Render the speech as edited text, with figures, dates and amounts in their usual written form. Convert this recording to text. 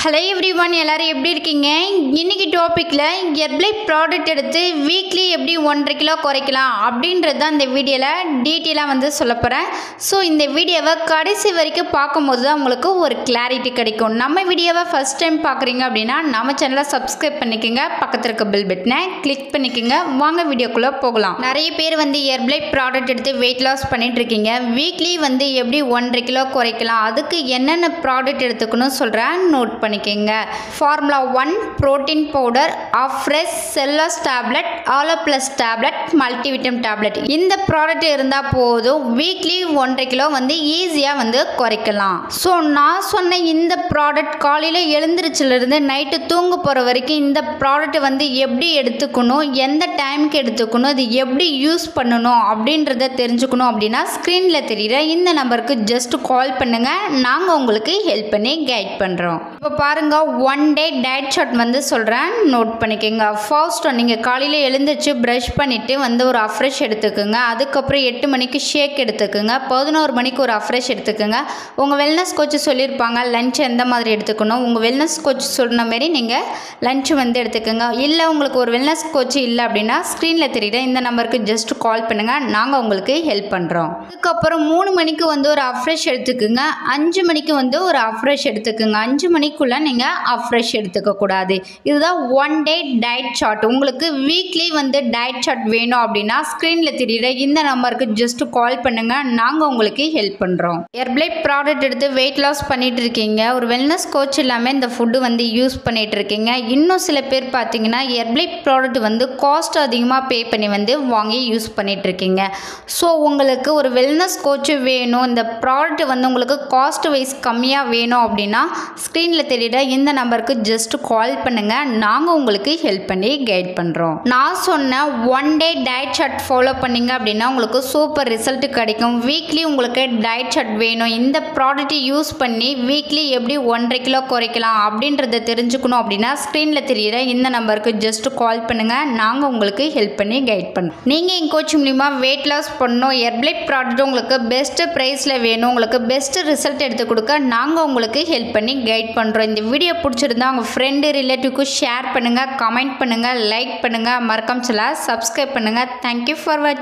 Hello everyone, எல்லாரும் எப்படி இருக்கீங்க? இன்னைக்கு டாப்பிக்கில் ஹெர்பலை ப்ராடக்ட் எடுத்து வீக்லி எப்படி 1.5 கிலோ குறைக்கலாம் அப்படின்றது தான் இந்த வீடியோவில் டீட்டெயிலாக சொல்ல போகிறேன். ஸோ இந்த வீடியோவை கடைசி வரைக்கும் பார்க்கும்போது தான் உங்களுக்கு ஒரு கிளாரிட்டி கிடைக்கும். நம்ம வீடியோவை ஃபஸ்ட் டைம் பார்க்குறீங்க அப்படின்னா நம்ம சேனலை சப்ஸ்கிரைப் பண்ணிக்கோங்க, பக்கத்தில் இருக்க பெல் பட்டனை கிளிக் பண்ணிக்கோங்க. வாங்க வீடியோக்குள்ளே போகலாம். நிறைய பேர் ஹெர்பலை ப்ராடக்ட் எடுத்து வெயிட் லாஸ் பண்ணிட்டு இருக்கீங்க. வீக்லி எப்படி 1.5 கிலோ குறைக்கலாம், அதுக்கு என்னென்ன ப்ராடக்ட் எடுத்துக்கணும் சொல்கிறேன், நோட் பண்ணிக்கங்க. ஃபார்முலா 1 புரோட்டீன் பவுடர், ஆஃப்ரெஷ், செல்லோஸ் டேப்லெட், ஆலோ ப்ளஸ் டேப்லெட், மல்டிவிட்டம் டேப்லெட். இந்த ப்ராடக்ட் இருந்தால் போதும், வீக்லி 1.5 கிலோ ஈஸியாக குறைக்கலாம். ஸோ நான் சொன்ன இந்த ப்ராடக்ட் காலையில் எழுந்திரிச்சிலிருந்து நைட்டு தூங்க போகிற வரைக்கும் இந்த ப்ராடக்ட் எப்படி எடுத்துக்கணும், எந்த டைமுக்கு எடுத்துக்கணும், இது எப்படி யூஸ் பண்ணணும் அப்படின்றத தெரிஞ்சுக்கணும் அப்படின்னா ஸ்க்ரீனில் தெரியுற இந்த நம்பருக்கு ஜஸ்ட் கால் பண்ணுங்கள், நாங்கள் உங்களுக்கு ஹெல்ப் பண்ணி கைட் பண்ணுறோம். இப்போ பாருங்க, 1 டே டயட் சார்ட் சொல்கிறேன், நோட் பண்ணிக்கோங்க. ஃபர்ஸ்ட் நீங்கள் காலையில் எழுந்திரிச்சு ப்ரஷ் பண்ணிவிட்டு ஒரு அஃப்ரெஷ் எடுத்துக்கோங்க. அதுக்கப்புறம் 8 மணிக்கு ஷேக் எடுத்துக்கோங்க. 11 மணிக்கு ஒரு அஃப்ரெஷ் எடுத்துக்கோங்க. உங்கள் வெல்னஸ் கோச் சொல்லியிருப்பாங்க லஞ்ச் எந்த மாதிரி எடுத்துக்கணும். உங்கள் வெல்னஸ் கோச் சொன்ன மாரி நீங்கள் லஞ்ச் எடுத்துக்கோங்க. இல்லை உங்களுக்கு ஒரு வெல்னஸ் கோச் இல்லை அப்படின்னா ஸ்க்ரீனில் தெரியுற இந்த நம்பருக்கு ஜஸ்ட் கால் பண்ணுங்கள், நாங்கள் உங்களுக்கு ஹெல்ப் பண்ணுறோம். அதுக்கப்புறம் 3 மணிக்கு ஒரு அஃப்ரெஷ் எடுத்துக்கோங்க. 5 மணிக்கு ஒரு அஃப்ரெஷ் எடுத்துக்கோங்க. 5 மணிக்குள்ளே நீங்கள் அஃப்ரெஷ் எடுத்துக்கக்கூடாது. இதுதான் 1 டே டயட் சார்ட். உங்களுக்கு வீக்லி டயட் சார்ட் வேணும் அப்படின்னா ஸ்க்ரீனில் தெரியுற இந்த நம்பருக்கு ஜஸ்ட் கால் பண்ணுங்கள், நாங்கள் உங்களுக்கு ஹெல்ப் பண்ணுறோம். ஹெர்பலை ப்ராடக்ட் எடுத்து வெயிட் லாஸ் பண்ணிட்டு இருக்கீங்க, ஒரு வெல்னஸ் கோச் இல்லாமல் இந்த ஃபுட்டு யூஸ் பண்ணிட்டு இருக்கீங்க. இன்னும் சில பேர் பார்த்தீங்கன்னா ஹெர்பலை ப்ராடக்ட் காஸ்ட் அதிகமாக பே பண்ணி வாங்கி யூஸ் பண்ணிட்டு இருக்கீங்க. ஸோ உங்களுக்கு ஒரு வெல்னஸ் கோச் வேணும், இந்த ப்ராடக்ட் உங்களுக்கு காஸ்ட் வைஸ் கம்மியாக வேணும் அப்படின்னா ஸ்க்ரீனில் தெரியுற இந்த நம்பருக்கு ஜஸ்ட் கால் பண்ணுங்கள், நாங்கள் உங்களுக்கு ஹெல்ப் பண்ணி கைட் பண்ணுறோம். நான் சொன்ன 1 டே டயட் சார்ட் ஃபாலோ பண்ணிங்க அப்படின்னா உங்களுக்கு சூப்பர் ரிசல்ட் கிடைக்கும். வீக்லி உங்களுக்கு டயட் சார்ட் வேணும், இந்த ப்ராடக்ட்டை யூஸ் பண்ணி வீக்லி எப்படி 1.5 கிலோ குறைக்கலாம் அப்படின்றத தெரிஞ்சுக்கணும் அப்படின்னா ஸ்க்ரீனில் தெரியுற இந்த நம்பருக்கு ஜஸ்ட் கால் பண்ணுங்கள், நாங்கள் உங்களுக்கு ஹெல்ப் பண்ணி கைட் பண்ணுறோம். நீங்கள் எங்கள் கோச் மூலிமா வெயிட் லாஸ் பண்ணணும், ஹெர்பலை ப்ராடக்ட் உங்களுக்கு பெஸ்ட்டு ப்ரைஸில் வேணும், உங்களுக்கு பெஸ்ட்டு ரிசல்ட் எடுத்து கொடுக்க நாங்கள் உங்களுக்கு ஹெல்ப் பண்ணி கைட் பண்ணுறோம். இந்த வீடியோ பிடிச்சிருந்தா உங்கள் ஃப்ரெண்டு ரிலேட்டிவ்க்கு ஷேர் பண்ணுங்கள், கமெண்ட் பண்ணுங்கள், லைக் பண்ணுங்கள், மறக்காம சப்ஸ்கிரைப் பண்ணுங்கள். தேங்க்யூ ஃபார் வாட்சிங்.